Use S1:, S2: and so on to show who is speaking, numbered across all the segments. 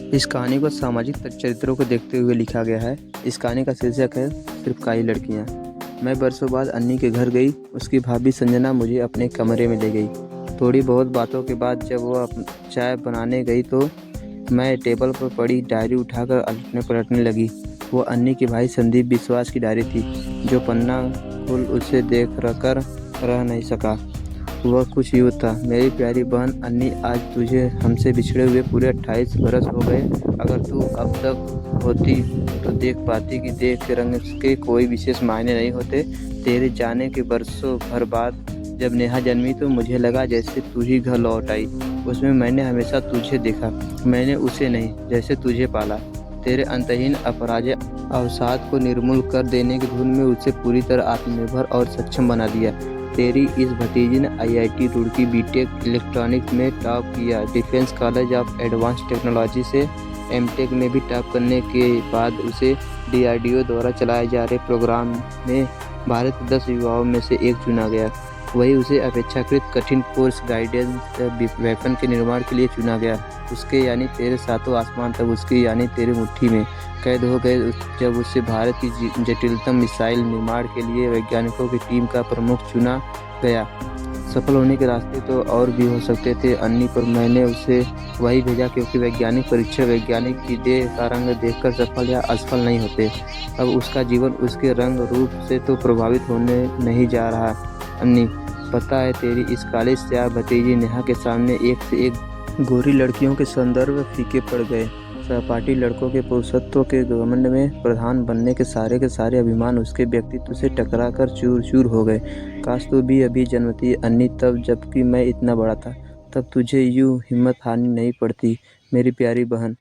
S1: इस कहानी को सामाजिक चरित्रों को देखते हुए लिखा गया है। इस कहानी का शीर्षक है सिर्फ काली लड़कियाँ। मैं बरसों बाद अन्नी के घर गई। उसकी भाभी संजना मुझे अपने कमरे में ले गई। थोड़ी बहुत बातों के बाद जब वह चाय बनाने गई तो मैं टेबल पर पड़ी डायरी उठाकर अलटने पलटने लगी। वो अन्नी के भाई संदीप विश्वास की डायरी थी। जो पन्ना खुल उसे देख कर रह नहीं सका। वह कुछ यूँ था। मेरी प्यारी बहन अन्नी, आज तुझे हमसे बिछड़े हुए पूरे 28 बरस हो गए। अगर तू अब तक होती तो देख पाती कि देह के रंग के कोई विशेष मायने नहीं होते। तेरे जाने के बरसों भर बाद जब नेहा जन्मी तो मुझे लगा जैसे तू ही घर लौट आई। उसमें मैंने हमेशा तुझे देखा, मैंने उसे नहीं, जैसे तुझे पाला। तेरे अंतहीन अपराजे अवसाद को निर्मूल कर देने की धुन में उसे पूरी तरह आत्मनिर्भर और सक्षम बना दिया। तेरी इस भतीजी ने IIT रुड़की बीटेक इलेक्ट्रॉनिक्स में टॉप किया। Defence college of advance technology से MTech में भी टॉप करने के बाद उसे DRDO द्वारा चलाए जा रहे प्रोग्राम में भारत के 10 युवाओं में से एक चुना गया। वही उसे अपेक्षाकृत कठिन कोर्स गाइडेंस वेपन के निर्माण के लिए चुना गया। उसके यानी तेरे सातों आसमान तब उसके यानी तेरे मुट्ठी में कैद हो गए जब उसे भारत की जटिलतम मिसाइल निर्माण के लिए वैज्ञानिकों की टीम का प्रमुख चुना गया। सफल होने के रास्ते तो और भी हो सकते थे अन्नी, पर मैंने उसे वही भेजा क्योंकि वैज्ञानिक परीक्षा वैज्ञानिक की देह का रंग देखकर सफल या असफल नहीं होते। अब उसका जीवन उसके रंग रूप से तो प्रभावित होने नहीं जा रहा। अन्नी, पता है तेरी इस काली स्याह भतीजी नेहा के सामने एक से एक गोरी लड़कियों के संदर्भ फीके पड़ गए। सहपाठी लड़कों के पुरुषत्व के घमंड में प्रधान बनने के सारे अभिमान उसके व्यक्तित्व से टकरा कर चूर चूर हो गए। काश तू भी अभी जन्मती अन्नी, तब जबकि मैं इतना बड़ा था। तब तुझे यूँ हिम्मत हारनी नहीं पड़ती मेरी प्यारी बहन।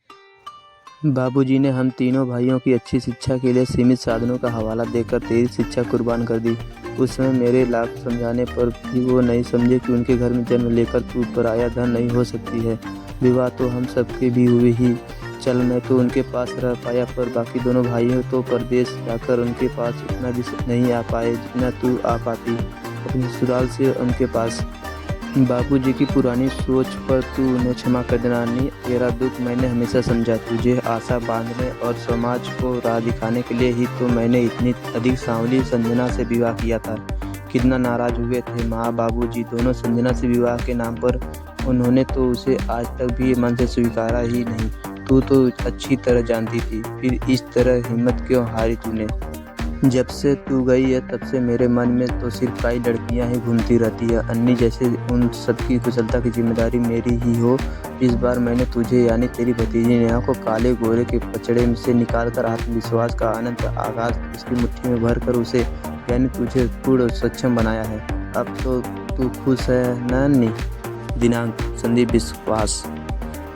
S1: बाबूजी ने हम तीनों भाइयों की अच्छी शिक्षा के लिए सीमित साधनों का हवाला देकर तेरी शिक्षा कुर्बान कर दी। उस समय मेरे लाख समझाने पर भी वो नहीं समझे कि उनके घर में जन्म लेकर तू पराया धन नहीं हो सकती है। विवाह तो हम सबके भी हुए ही। चल, मैं तो उनके पास रह पाया, पर बाकी दोनों भाइयों तो परदेश जाकर उनके पास इतना भी नहीं आ पाए जितना तू आ पाती अपने ससुराल से उनके पास। बाबूजी की पुरानी सोच पर तू उन्हें क्षमा कर देना अन्नी। तेरा दुख मैंने हमेशा समझा। तुझे आशा बांधने और समाज को राह दिखाने के लिए ही तो मैंने इतनी अधिक सांवली संजना से विवाह किया था। कितना नाराज हुए थे माँ बाबूजी दोनों संजना से विवाह के नाम पर। उन्होंने तो उसे आज तक भी मन से स्वीकारा ही नहीं। तू तो अच्छी तरह जानती थी, फिर इस तरह हिम्मत क्यों हारी तूने? जब से तू गई है तब से मेरे मन में तो सिर्फ काली लड़कियां ही घूमती रहती है अन्नी, जैसे उन सबकी कुशलता की जिम्मेदारी मेरी ही हो। इस बार मैंने तुझे यानी तेरी भतीजी नेहा को काले गोरे के पचड़े से निकालकर आत्मविश्वास का अनंत आगाज उसकी मुट्ठी में भर कर उसे यानी तुझे पूर्ण सक्षम बनाया है। अब तो तू खुश है न अन्नी? दिनांक संदीप विश्वास।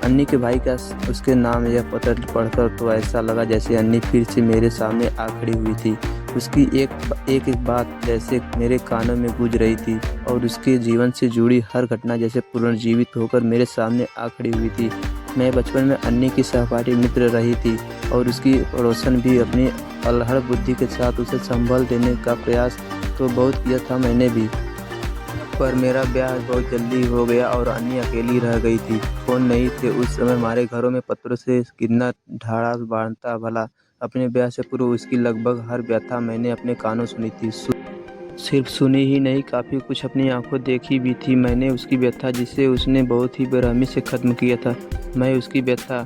S1: अन्नी के भाई का उसके नाम यह पत्र पढ़कर तो ऐसा लगा जैसे अन्नी फिर से मेरे सामने आ खड़ी हुई थी। उसकी एक बात जैसे मेरे कानों में गूंज रही थी और उसके जीवन से जुड़ी हर घटना जैसे पुनर्जीवित होकर मेरे सामने आ खड़ी हुई थी। मैं बचपन में अन्नी की सहपाठी मित्र रही थी और उसकी पड़ोसन भी। अपनी अल्हड़ बुद्धि के साथ उसे संभाल देने का प्रयास तो बहुत किया था मैंने भी, पर मेरा ब्याह बहुत जल्दी हो गया और अन्नी अकेली रह गई थी। फोन नहीं थे उस समय हमारे घरों में। पत्रों से कितना ढाड़ा बांधता भला। अपने ब्याह से पूर्व उसकी लगभग हर व्यथा मैंने अपने कानों सुनी थी। सिर्फ सुनी ही नहीं, काफ़ी कुछ अपनी आंखों देखी भी थी मैंने उसकी व्यथा, जिसे उसने बहुत ही बेरहमी से ख़त्म किया था। मैं उसकी व्यथा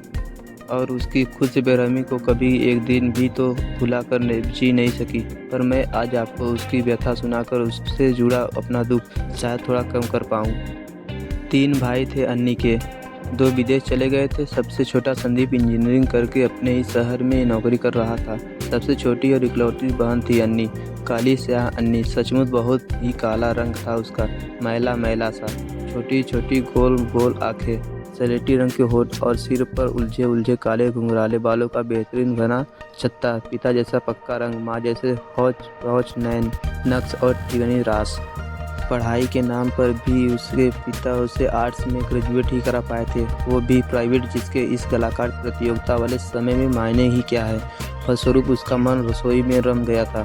S1: और उसकी खुद से बेरहमी को कभी एक दिन भी तो भुला कर जी नहीं सकी। पर मैं आज आपको उसकी व्यथा सुनाकर उससे जुड़ा अपना दुख शायद थोड़ा कम कर पाऊँ। 3 भाई थे अन्नी के। 2 विदेश चले गए थे। सबसे छोटा संदीप इंजीनियरिंग करके अपने ही शहर में नौकरी कर रहा था। सबसे छोटी और इकलौती बहन थी अन्नी, काली स्याह अन्नी। सचमुच बहुत ही काला रंग था उसका, मैला मैला सा। छोटी छोटी गोल गोल आँखें, सलेटी रंग के होठ और सिर पर उलझे उलझे काले घुंघराले बालों का बेहतरीन घना छत्ता। पिता जैसा पक्का रंग, माँ जैसे हौच पौच नैन नक्श और तिगनी रास। पढ़ाई के नाम पर भी उसके पिता उसे आर्ट्स में ग्रेजुएट ही करा पाए थे, वो भी प्राइवेट, जिसके इस कलाकार प्रतियोगिता वाले समय में मायने ही क्या है। फलस्वरूप उसका मन रसोई में रम गया था।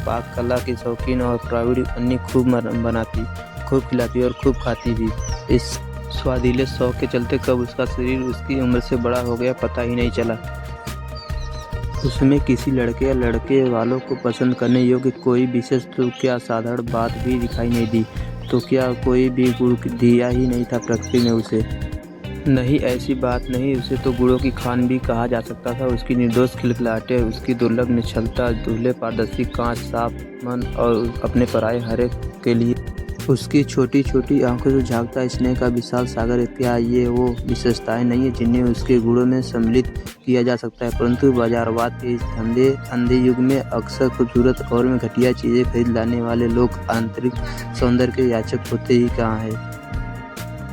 S1: पाक कला की शौकीन और प्रावीण अन्नी खूब बनाती, खूब खिलाती और खूब खाती भी। इस स्वादिले शौक के चलते कब उसका शरीर उसकी उम्र से बड़ा हो गया पता ही नहीं चला। उसमें किसी लड़के या लड़के वालों को पसंद करने योग्य कोई विशेष तो क्या साधारण बात भी दिखाई नहीं दी, तो क्या कोई भी गुण दिया ही नहीं था प्रकृति ने उसे। नहीं, ऐसी बात नहीं, उसे तो गुणों की खान भी कहा जा सकता था। उसकी निर्दोष खिलखिलाहट, उसकी दुर्लभ निश्चलता, दुल्हे पारदर्शी कांच साफ मन और अपने पराये हरे के लिए उसकी छोटी छोटी आंखों से झांकता स्नेह का विशाल सागर, क्या ये वो विशेषताएं नहीं है जिन्हें उसके गुणों में सम्मिलित किया जा सकता है? परंतु बाजारवाद के इस अंधे युग में अक्सर खूबसूरत और में घटिया चीज़ें खरीद लाने वाले लोग आंतरिक सौंदर्य के याचक होते ही कहाँ हैं।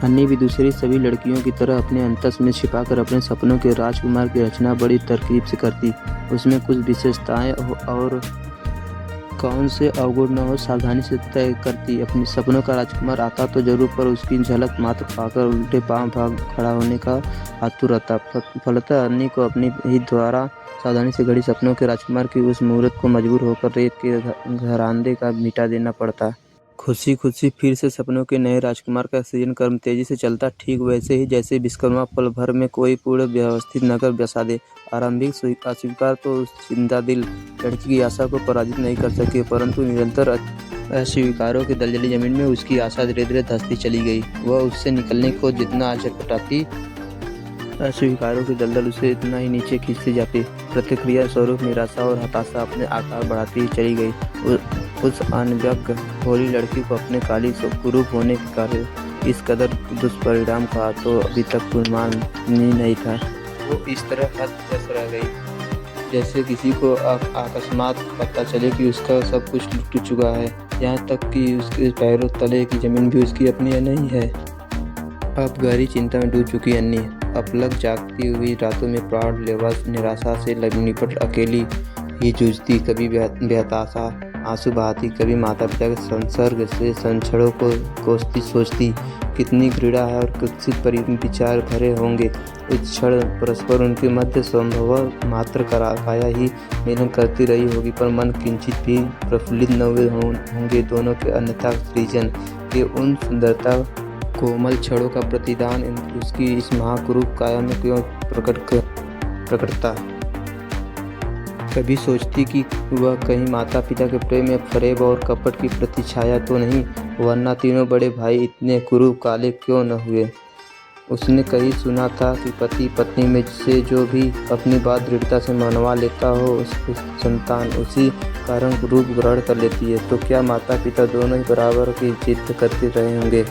S1: अन्नी भी दूसरी सभी लड़कियों की तरह अपने अंतस में छिपाकर अपने सपनों के राजकुमार की रचना बड़ी तरकीब से करती। उसमें कुछ विशेषताएं और कौन से अवगुण न हो सावधानी से तय करती। अपने सपनों का राजकुमार आता तो जरूर, पर उसकी झलक मात्र पाकर उल्टे पांव भाग खड़ा होने का आतुर रहता। फलतः अन्नी को अपनी ही द्वारा सावधानी से घड़ी सपनों के राजकुमार की उस मुहूर्त को मजबूर होकर रेत के घरांदे का मिटा देना पड़ता। खुशी खुशी फिर से सपनों के नए राजकुमार का सृजन कर्म तेजी से चलता, ठीक वैसे ही जैसे विश्वकर्मा पल भर में कोई पूर्ण व्यवस्थित नगर बसा दे। आरंभिक अस्वीकार तो उस जिंदा दिल लड़की की आशा को पराजित नहीं कर सके, परंतु निरंतर अस्वीकारों की दलदली जमीन में उसकी आशा धीरे धीरे धंसती चली गई। वह उससे निकलने को जितना झटपटाती, अस्वीकारों की दलदल उसे इतना ही नीचे खींचती जाती। प्रतिक्रिया स्वरूप निराशा और हताशा अपने आकार बढ़ाती ही चली गई। उस अनव्यक्त भोली लड़की को अपने काली कुरूप होने के कार्य इस कदर दुष्परिणाम का तो अभी तक अनुमान ही नहीं था। वो इस तरह हतप्रभ रह गई जैसे किसी को अकस्मात पता चले कि उसका सब कुछ लुट चुका है, यहाँ तक कि उसके पैरों तले की जमीन भी उसकी अपनी नहीं है। अब गहरी चिंता में डूब चुकी अन्नी अपलक जागती हुई रातों में प्राण लेवस निराशा से निपट अकेली ही जूझती, कभी बेहताशा आंसू बहाती, कभी माता पिता के संसर्ग से संक्षणों को कोसती, सोचती कितनी घृणा है और कुत्सित विचार भरे होंगे इस क्षण परस्पर उनके मध्य संभव मात्र काया ही मिलन करती रही होगी, पर मन किंचित भी प्रफुल्लित न हुए होंगे दोनों के अन्यथा सृजन के उन सुंदरता कोमल क्षणों का प्रतिदान उसकी इस महाकुरूप काया में क्यों प्रकटता। कभी सोचती कि वह कहीं माता पिता के प्रेम में फरेब और कपट की प्रतिछाया तो नहीं, वरना तीनों बड़े भाई इतने कुरूप काले क्यों न हुए। उसने कहीं सुना था कि पति पत्नी में से जो भी अपनी बात दृढ़ता से मनवा लेता हो उसकी संतान उसी कारण रूप ग्रहण कर लेती है। तो क्या माता पिता दोनों ही बराबर की जिद करते रहे होंगे?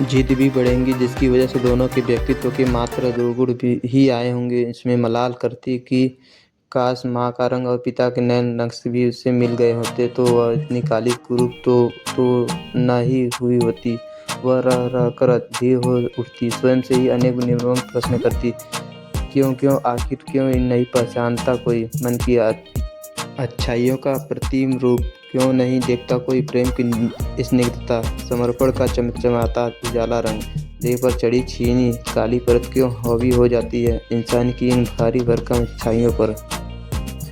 S1: जिद भी बढ़ेंगी जिसकी वजह से दोनों के व्यक्तित्व के मात्र दुर्गुण भी ही आए होंगे। इसमें मलाल करती कि काश माँ का रंग और पिता के नैन नक्श भी उससे मिल गए होते तो वह इतनी काली कुरूप तो न ही हुई होती। वह रह रह कर अधीर हो उठती, स्वयं से ही अनेक निर्मम प्रश्न करती, क्यों आखिर क्यों नहीं पहचानता कोई मन की अच्छाइयों का प्रतिम रूप, क्यों नहीं देखता कोई प्रेम की स्निग्धता, समर्पण का चमचमाता उजाला रंग, देह पर चढ़ी छीनी काली परत क्यों हावी हो जाती है इंसान की इन भारी भरकम इच्छाइयों पर।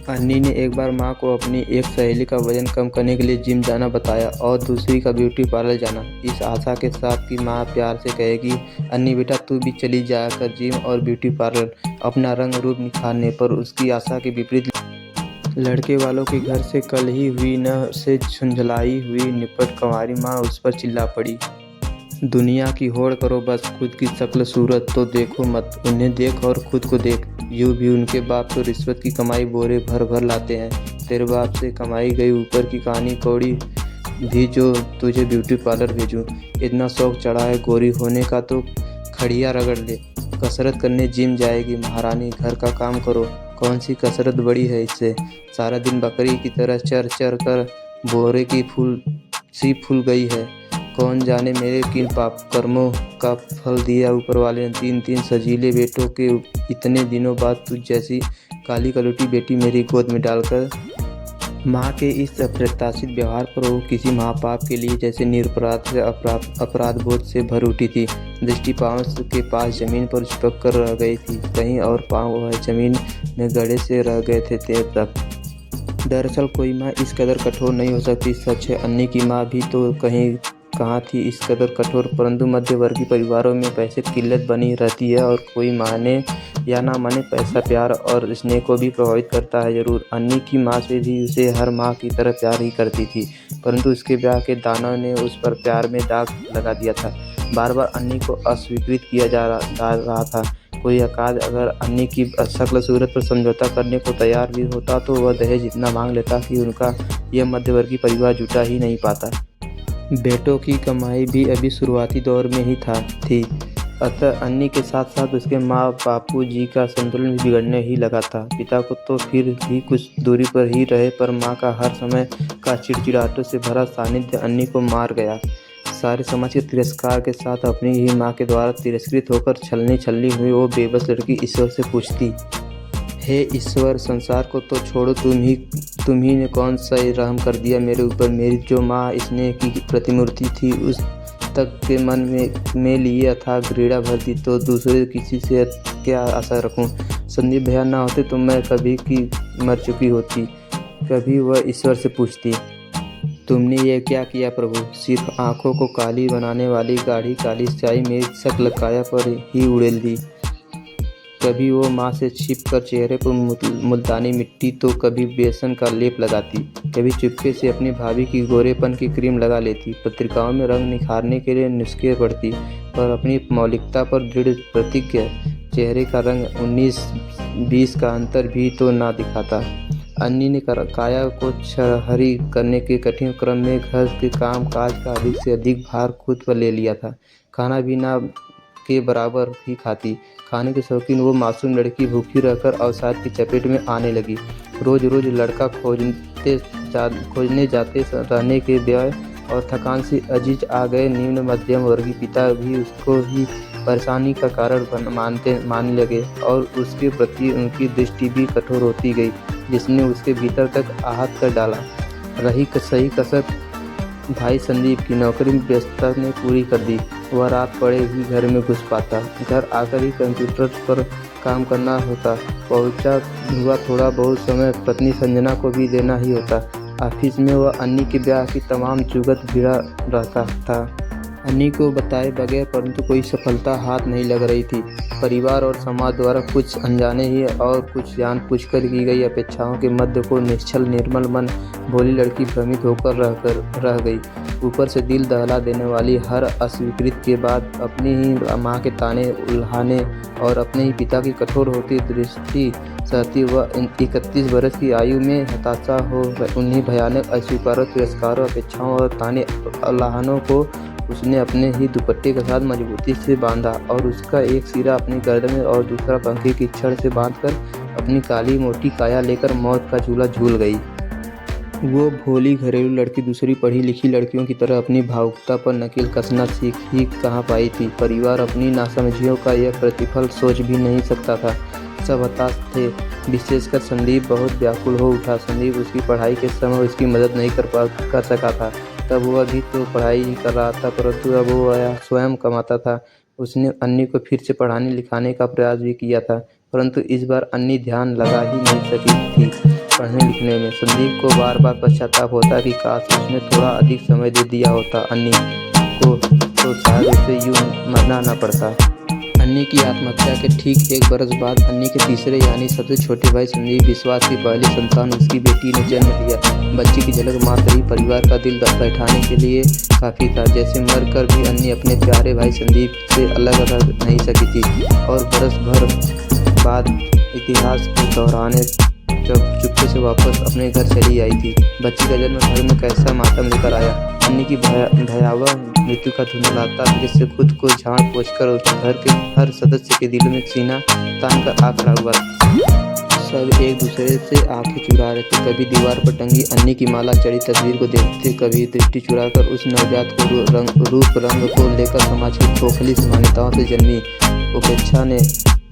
S1: अन्नी ने एक बार माँ को अपनी एक सहेली का वजन कम करने के लिए जिम जाना बताया और दूसरी का ब्यूटी पार्लर जाना, इस आशा के साथ कि माँ प्यार से कहेगी अन्नी बेटा तू भी चली जाकर जिम और ब्यूटी पार्लर अपना रंग रूप निखारने। पर उसकी आशा के विपरीत लड़के वालों के घर से कल ही हुई न से झुंझलाई हुई निपट कंवारी माँ उस पर चिल्ला पड़ी, दुनिया की होड़ करो बस, खुद की शक्ल सूरत तो देखो मत, उन्हें देख और खुद को देख। यूँ भी उनके बाप तो रिश्वत की कमाई बोरे भर भर लाते हैं, तेरे बाप से कमाई गई ऊपर की कहानी कौड़ी भी जो तुझे ब्यूटी पार्लर भेजूँ। इतना शौक चढ़ा है गोरी होने का तो खड़िया रगड़ ले, कसरत करने जिम जाएगी महारानी, घर का काम करो, कौन सी कसरत बड़ी है इससे, सारा दिन बकरी की तरह चर चर कर बोरे की फूल गई है। कौन जाने मेरे किन पाप कर्मों का फल दिया ऊपर वाले ने, तीन तीन सजीले बेटों के इतने दिनों बाद तुझ जैसी काली कलुटी बेटी मेरी गोद में डालकर। माँ के इस अप्रत्याशित व्यवहार पर वो किसी महापाप के लिए जैसे निरपराध से अपराध बोध से भर उठी थी। दृष्टि पाँव के पास जमीन पर चिपक कर रह गई थी, कहीं और पाँव वह जमीन में गड़े से रह गए थे देर तक। दरअसल कोई माँ इस कदर कठोर नहीं हो सकती। सच है अन्नी की माँ भी तो कहीं कहाँ थी इस कदर कठोर, परंतु मध्यवर्गीय परिवारों में पैसे की किल्लत बनी रहती है और कोई माने या ना माने पैसा प्यार और स्नेह को भी प्रभावित करता है ज़रूर। अन्नी की माँ से भी उसे हर माँ की तरह प्यार ही करती थी, परंतु उसके ब्याह के दानों ने उस पर प्यार में दाग लगा दिया था। बार बार अन्नी को अस्वीकृत किया जा रहा था। कोई अकाद अगर अन्नी की शक्ल सूरत पर समझौता करने को तैयार भी होता तो वह दहेज इतना मांग लेता कि उनका यह मध्यवर्गीय परिवार जुटा ही नहीं पाता। बेटों की कमाई भी अभी शुरुआती दौर में ही थी, अतः अन्नी के साथ साथ उसके माँ बापू जी का संतुलन भी बिगड़ने ही लगा था। पिता को तो फिर भी कुछ दूरी पर ही रहे, पर माँ का हर समय का चिड़चिड़ाहटों से भरा सानिध्य अन्नी को मार गया। सारे समाज के तिरस्कार के साथ अपनी ही माँ के द्वारा तिरस्कृत होकर छलनी हुई वो बेबस लड़की ईश्वर से पूछती, हे ईश्वर, संसार को तो छोड़ो, तुम ही ने कौन सा रहम कर दिया मेरे ऊपर। मेरी जो माँ स्नेह की प्रतिमूर्ति थी उस तक के मन में लिए अथाह घृणा भर दी, तो दूसरे किसी से क्या आशा रखूं। संदीप भैया ना होते तो मैं कभी की मर चुकी होती। कभी वह ईश्वर से पूछती, तुमने ये क्या किया प्रभु। सिर्फ आंखों को काली बनाने वाली गाढ़ी काली स्याही मेरी शक्ल काया पर ही उड़ेल दी। कभी वो माँ से छिप कर चेहरे पर मुल्तानी मिट्टी तो कभी बेसन का लेप लगाती, कभी चुपके से अपनी भाभी की गोरेपन की क्रीम लगा लेती। पत्रिकाओं में रंग निखारने के लिए नुस्खे पढ़ती, पर अपनी मौलिकता पर दृढ़ प्रतिज्ञ। चेहरे का रंग 19-20 का अंतर भी तो ना दिखाता। अन्नी ने काया को छहरी करने के कठिन क्रम में घर के काम काज का अधिक से अधिक भार खुद पर ले लिया था। खाना भी ना के बराबर ही खाती। खाने के शौकीन वो मासूम लड़की भूखी रहकर अवसाद की चपेट में आने लगी। रोज रोज लड़का खोजने जाते रहने के व्यय और थकान से अजीज आ गए निम्न मध्यम वर्गीय पिता भी उसको ही परेशानी का कारण मानने लगे और उसके प्रति उनकी दृष्टि भी कठोर होती गई, जिसने उसके भीतर तक आहत कर डाला। रही सही कसर भाई संदीप की नौकरी में व्यस्तता ने पूरी कर दी। वह रात पड़े ही घर में घुस पाता, घर आकर ही कंप्यूटर पर काम करना होता। पहुंचा हुआ थोड़ा बहुत समय पत्नी संजना को भी देना ही होता। ऑफिस में वह अन्नी के ब्याह की तमाम जुगत भिड़ा रहता था। अन्नी को बताए बगैर परंतु कोई सफलता हाथ नहीं लग रही थी। परिवार और समाज द्वारा कुछ अनजाने ही और कुछ जानबूझकर की गई अपेक्षाओं के मध्य को निश्चल निर्मल मन भोली लड़की भ्रमित होकर रह गई। ऊपर से दिल दहला देने वाली हर अस्वीकृति के बाद अपनी ही माँ के ताने उल्हाने और अपने ही पिता की कठोर होती दृष्टि सहती वह 31 वर्ष की आयु में हताशा हो उन्हीं भयानक अस्वीकारों तिरस्कारों अपेक्षाओं और ताने उल्हानों को उसने अपने ही दुपट्टे के साथ मजबूती से बांधा और उसका एक सिरा अपनी गर्दन में और दूसरा पंखे की छड़ से बांधकर अपनी काली मोटी काया लेकर मौत का झूला झूल गई। वो भोली घरेलू लड़की दूसरी पढ़ी लिखी लड़कियों की तरह अपनी भावुकता पर नकेल कसना सीख ही कहाँ पाई थी। परिवार अपनी नासमझियों का यह प्रतिफल सोच भी नहीं सकता था। सब हताश थे, विशेषकर संदीप बहुत व्याकुल हो उठा। संदीप उसकी पढ़ाई के समय उसकी मदद नहीं कर सका था। तब वह भी तो पढ़ाई ही कर रहा था, परंतु अब वह स्वयं कमाता था। उसने अन्नी को फिर से पढ़ाने लिखाने का प्रयास भी किया था, परंतु इस बार अन्नी ध्यान लगा ही नहीं सकी थी पढ़ने लिखने में। संदीप को बार बार पश्चाताप होता कि काश उसने थोड़ा अधिक समय दे दिया होता अन्नी को, तो शायद उसे यूं मरना न पड़ता। अन्नी की आत्महत्या के ठीक 1 बरस बाद अन्नी के तीसरे यानी सबसे छोटे भाई संदीप विश्वास की पहली संतान उसकी बेटी ने जन्म लिया। बच्ची की झलक मात्र ही परिवार का दिल बैठाने के लिए काफ़ी था। जैसे मर कर भी अन्नी अपने प्यारे भाई संदीप से अलग रह नहीं सकी थी और बरस भर बाद इतिहास को दोहराने जब चुपके से वापस अपने घर चली आई थी। बच्ची का जन्म घर में कैसा मातम लेकर आया। अन्नी की भयावह मृत्यु का धुंधलाता जिससे खुद को झाड़ पोंछकर उसके घर के हर सदस्य के दिल में सीना तान कर आ खड़ा हुआ। सब एक दूसरे से आंखें चुरा रहे थे। कभी दीवार पर टंगी अन्नी की माला चढ़ी तस्वीर को देखते, कभी दृष्टि चुराकर उस नवजात को रूप रंग को लेकर समाज की खोखली मान्यताओं से जन्मी उपेक्षा ने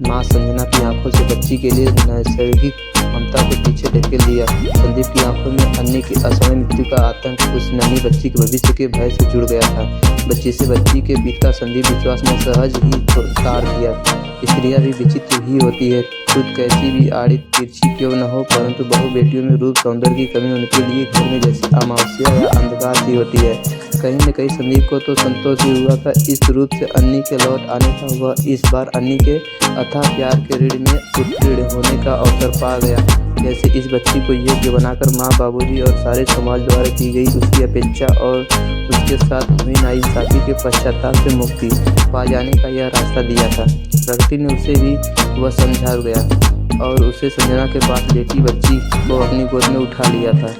S1: माँ संजना की आंखों से बच्ची के लिए नैसर्गिक ममता को पीछे ढकेल दिया। संदीप की आंखों में अन्नी की असमय मृत्यु का आतंक उस नन्ही बच्ची के भविष्य के भय से जुड़ गया था। बच्ची से बच्ची के बीता संदीप विश्वास ने सहज ही ताड़ दिया। स्त्रियां भी विचित्र ही होती है, खुद कैसी भी आड़ी तिरछी क्यों न हो, परंतु बहु बेटियों में रूप सौंदर्य की कमी उनके लिए घर में जैसी अमावस्या या अंधकार सी होती है। कहीं न कहीं संदीप को तो संतोष ही हुआ था इस रूप से अन्नी के लौट आने का। वह इस बार अन्नी के अथाह प्यार के ऋण में उत्तीर्ण होने का अवसर पा गया। जैसे इस बच्ची को योग्य बनाकर माँ, बाबूजी और सारे समाज द्वारा की गई उसकी अपेक्षा और उसके साथ हुई नाइंसाफी के पश्चाताप से मुक्ति पा जाने का यह रास्ता दिया था। प्रकृति ने उसे भी वह समझा गया और उसे संजना के पास लेटी बच्ची को अपनी गोद में उठा लिया था।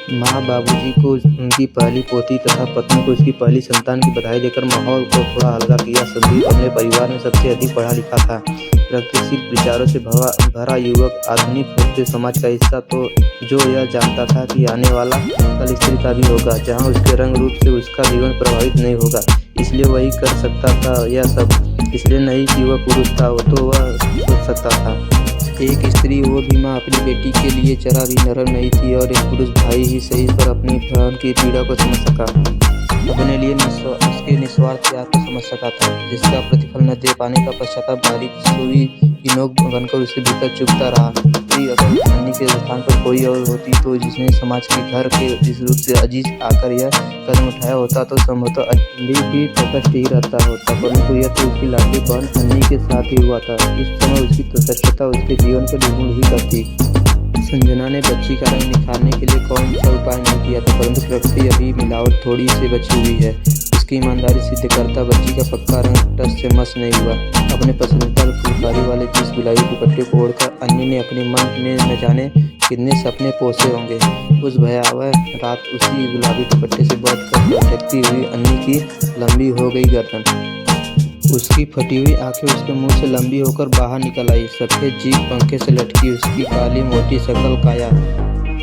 S1: माँ बाबूजी को उनकी पहली पोती तथा पत्नी को उसकी पहली संतान की बधाई देकर माहौल को थोड़ा हल्का किया। संदीप अपने परिवार में सबसे अधिक पढ़ा लिखा था। प्रगतिशील विचारों से भरा युवक, आधुनिक होते समाज का हिस्सा, तो जो यह जानता था कि आने वाला कल स्त्री का भी होगा, जहाँ उसके रंग रूप से उसका जीवन प्रभावित नहीं होगा, इसलिए वही कर सकता था यह सब। इसलिए नहीं कि वह पुरुष था, तो वह सोच सकता था। एक स्त्री, वो भी माँ, अपनी बेटी के लिए जरा भी नरम नहीं थी और एक पुरुष भाई ही सही पर अपनी बहन की पीड़ा को समझ सका, अपने लिए उसके निस्वार्थ प्यार को समझ सका था, जिसका प्रतिफल न दे पाने का पश्चाताप बारीक सुई की नोक बनकर उसके भीतर चुभता रहा। अगर अन्नी के स्थान पर कोई और होती, तो जिसने समाज के घर के इस रूप से अजीज आकर यह कदम उठाया होता, तो संभवतः अन्नी भी तटस्थ ही रहता होता, परंतु यह तो उसकी लाडली बहन अन्नी के साथ ही हुआ था। इस समय उसकी तटस्थता उसके जीवन को निर्मूल ही करती। संजना ने बच्ची का रंग निखारने के लिए कौन सा उपाय नहीं किया था, परंतु प्रकृति अभी मिलावट थोड़ी सी बची हुई है। इसकी ईमानदारी सिद्ध करता बच्ची का पक्का रंग टस से मस नहीं हुआ। अपने पसंदीदा फुलकारी वाले जिस गुलाबी दुपट्टे को ओढ़कर अन्नी ने अपने मन में न जाने कितने सपने पोसे होंगे। उस भयावह रात उसी गुलाबी दुपट्टे से बढ़कर लटकती हुई अन्नी की लंबी हो गई गर्दन, उसकी फटी हुई आंखें उसके मुंह से लंबी होकर बाहर निकल आई। सफेद जीभ पंखे से लटकी उसकी काली मोटी शकल काया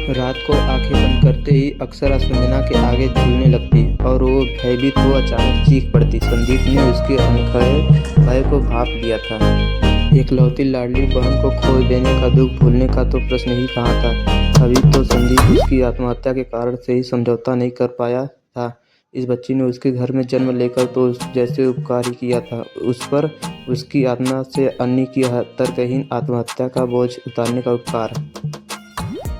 S1: रात को आंखें बंद करते ही अक्सर संजना के आगे झूलने लगती और वो भयभीत हो अचानक चीख पड़ती। संदीप ने उसके अनखरे भय को भांप लिया था। एकलौती लाडली बहन को खो देने का दुख भूलने का तो प्रश्न ही कहाँ था। अभी तो संदीप उसकी आत्महत्या के कारण से ही समझौता नहीं कर पाया था। इस बच्ची ने उसके घर में जन्म लेकर तो जैसे उपकार ही किया था, उस पर उसकी आत्मा से अन्नी की तर्कहीन आत्महत्या का बोझ उतारने का उपकार।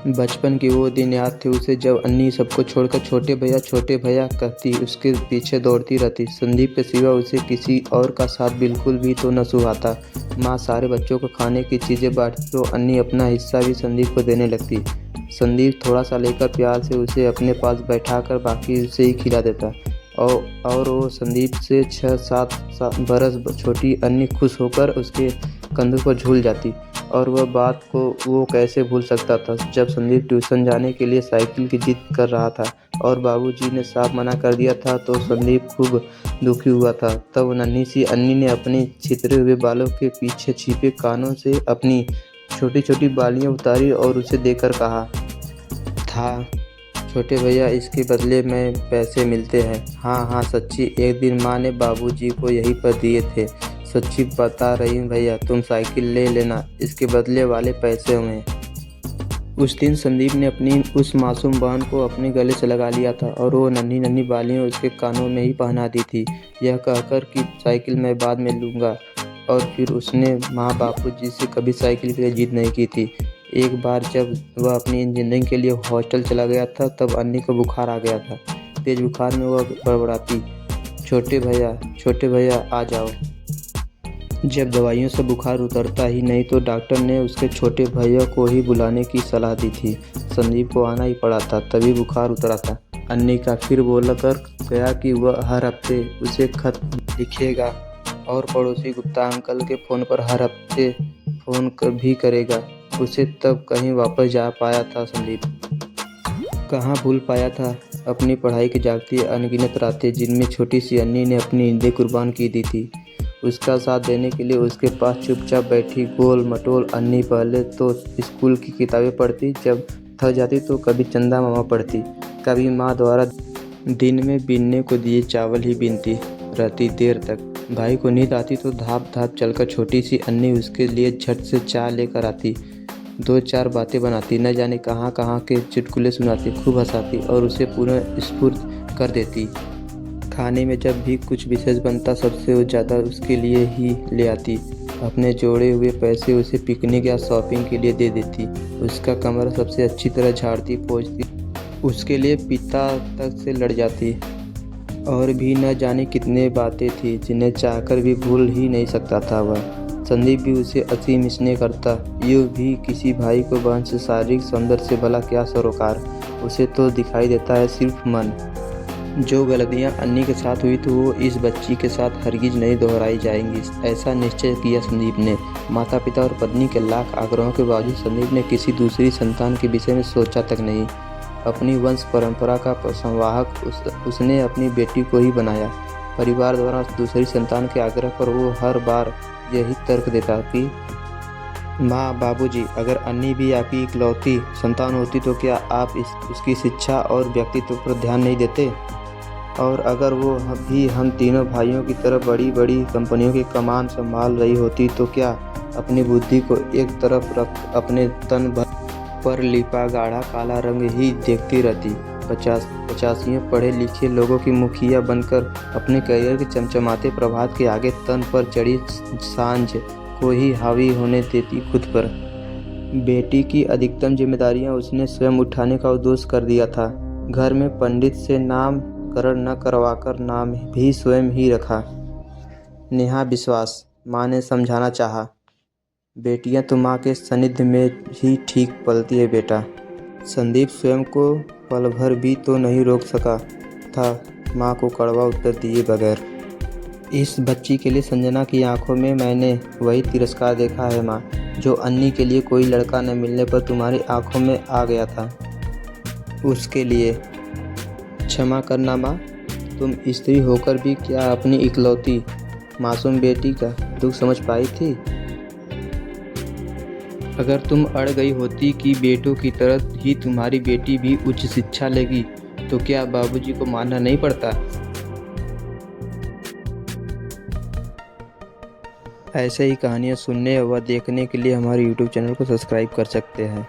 S1: बचपन के वो दिन याद थे उसे, जब अन्नी सबको छोड़कर छोटे भैया कहती उसके पीछे दौड़ती रहती। संदीप के सिवा उसे किसी और का साथ बिल्कुल भी तो न सुहाता। माँ सारे बच्चों को खाने की चीज़ें बांटती तो अन्नी अपना हिस्सा भी संदीप को देने लगती। संदीप थोड़ा सा लेकर प्यार से उसे अपने पास बैठाकर बाकी उसे ही खिला देता और वो संदीप से 6-7 बरस छोटी अन्नी खुश होकर उसके कंधों पर झूल जाती। और वह बात को वो कैसे भूल सकता था, जब संदीप ट्यूशन जाने के लिए साइकिल की जिद कर रहा था और बाबूजी ने साफ मना कर दिया था, तो संदीप खूब दुखी हुआ था। तब नन्ही सी अन्नी ने अपने छितरे हुए बालों के पीछे छिपे कानों से अपनी छोटी छोटी बालियां उतारी और उसे देकर कहा था, छोटे भैया, इसके बदले में पैसे मिलते हैं। हाँ सच्ची, एक दिन माँ ने बाबूजी को यहीं पर दिए थे। सच्ची बता रही हूँ भैया, तुम साइकिल ले लेना, इसके बदले वाले पैसे हुए। उस दिन संदीप ने अपनी उस मासूम बहन को अपने गले से लगा लिया था और वो नन्ही नन्ही बालियाँ उसके कानों में ही पहना दी थी, यह कहकर कि साइकिल मैं बाद में लूँगा। और फिर उसने माँ बापूजी से कभी साइकिल के लिए जिद नहीं की थी। एक बार जब वह अपनी इंजीनियरिंग के लिए हॉस्टल चला गया था, तब अन्नी को बुखार आ गया था। तेज बुखार में वह बड़बड़ाती, छोटे भैया आ जाओ। जब दवाइयों से बुखार उतरता ही नहीं, तो डॉक्टर ने उसके छोटे भैया को ही बुलाने की सलाह दी थी। संदीप को आना ही पड़ा था, तभी बुखार उतरा था। अन्नी का फिर बोल कर गया कि वह हर हफ्ते उसे खत लिखेगा और पड़ोसी गुप्ता अंकल के फ़ोन पर हर हफ्ते फ़ोन भी करेगा। उसे तब कहीं वापस जा पाया था संदीप, कहाँ भूल पाया था अपनी पढ़ाई की जागती अनगिनत रातें, जिनमें छोटी सी अन्नी ने अपनी नींदें कुर्बान की दी थी। उसका साथ देने के लिए उसके पास चुपचाप बैठी गोल मटोल अन्नी पहले तो स्कूल की किताबें पढ़ती, जब थक जाती तो कभी चंदा मामा पढ़ती, कभी माँ द्वारा दिन में बीनने को दिए चावल ही बीनती रहती देर तक। भाई को नींद आती तो धाप धाप चलकर छोटी सी अन्नी उसके लिए झट से चाय लेकर आती, 2-4 बातें बनाती, न जाने कहाँ कहाँ के चुटकुले सुनाती, खूब हंसाती और उसे पुनः स्फूर्त कर देती। खाने में जब भी कुछ विशेष बनता, सबसे ज़्यादा उसके लिए ही ले आती। अपने जोड़े हुए पैसे उसे पिकनिक या शॉपिंग के लिए दे देती। उसका कमरा सबसे अच्छी तरह झाड़ती पोंछती उसके लिए पिता तक से लड़ जाती और भी न जाने कितने बातें थी जिन्हें चाहकर भी भूल ही नहीं सकता था वह। संदीप भी उसे असीम स्नेह करता, यूँ भी किसी भाई को बहन से शारीरिक सौंदर्य से भला क्या सरोकार, उसे तो दिखाई देता है सिर्फ मन। जो गलतियाँ अन्नी के साथ हुई तो वो इस बच्ची के साथ हरगिज नहीं दोहराई जाएंगी, ऐसा निश्चय किया संदीप ने। माता पिता और पत्नी के लाख आग्रहों के बावजूद संदीप ने किसी दूसरी संतान के विषय में सोचा तक नहीं। अपनी वंश परंपरा का संवाहक उसने अपनी बेटी को ही बनाया। परिवार द्वारा दूसरी संतान के आग्रह पर वो हर बार यही तर्क देता कि माँ, बाबूजी, अगर अन्नी भी आपकी इकलौती संतान होती तो क्या आप उसकी शिक्षा और व्यक्तित्व पर ध्यान नहीं देते? और अगर वो भी हम तीनों भाइयों की तरह बड़ी बड़ी कंपनियों की कमान संभाल रही होती तो क्या अपनी बुद्धि को एक तरफ रख अपने तन भर पर लिपा गाढ़ा काला रंग ही देखती रहती? 85 पढ़े लिखे लोगों की मुखिया बनकर अपने करियर के चमचमाते प्रभात के आगे तन पर चढ़ी सांझ को ही हावी होने देती खुद पर। बेटी की अधिकतम जिम्मेदारियां उसने स्वयं उठाने का उद्देश्य कर दिया था। घर में पंडित से नामकरण न करवाकर नाम भी स्वयं ही रखा। नेहा विश्वास। माँ ने समझाना चाहा, बेटियां तो माँ के सानिध्य में ही ठीक पलती है बेटा। संदीप स्वयं को पल भर भी तो नहीं रोक सका था माँ को कड़वा उत्तर दिए बगैर। इस बच्ची के लिए संजना की आंखों में मैंने वही तिरस्कार देखा है माँ, जो अन्नी के लिए कोई लड़का न मिलने पर तुम्हारी आंखों में आ गया था। उसके लिए क्षमा करना माँ, तुम स्त्री होकर भी क्या अपनी इकलौती मासूम बेटी का दुख समझ पाई थी? अगर तुम अड़ गई होती कि बेटों की तरह ही तुम्हारी बेटी भी उच्च शिक्षा लेगी तो क्या बाबूजी को मानना नहीं पड़ता? ऐसे ही कहानियाँ सुनने व देखने के लिए हमारे YouTube चैनल को सब्सक्राइब कर सकते हैं।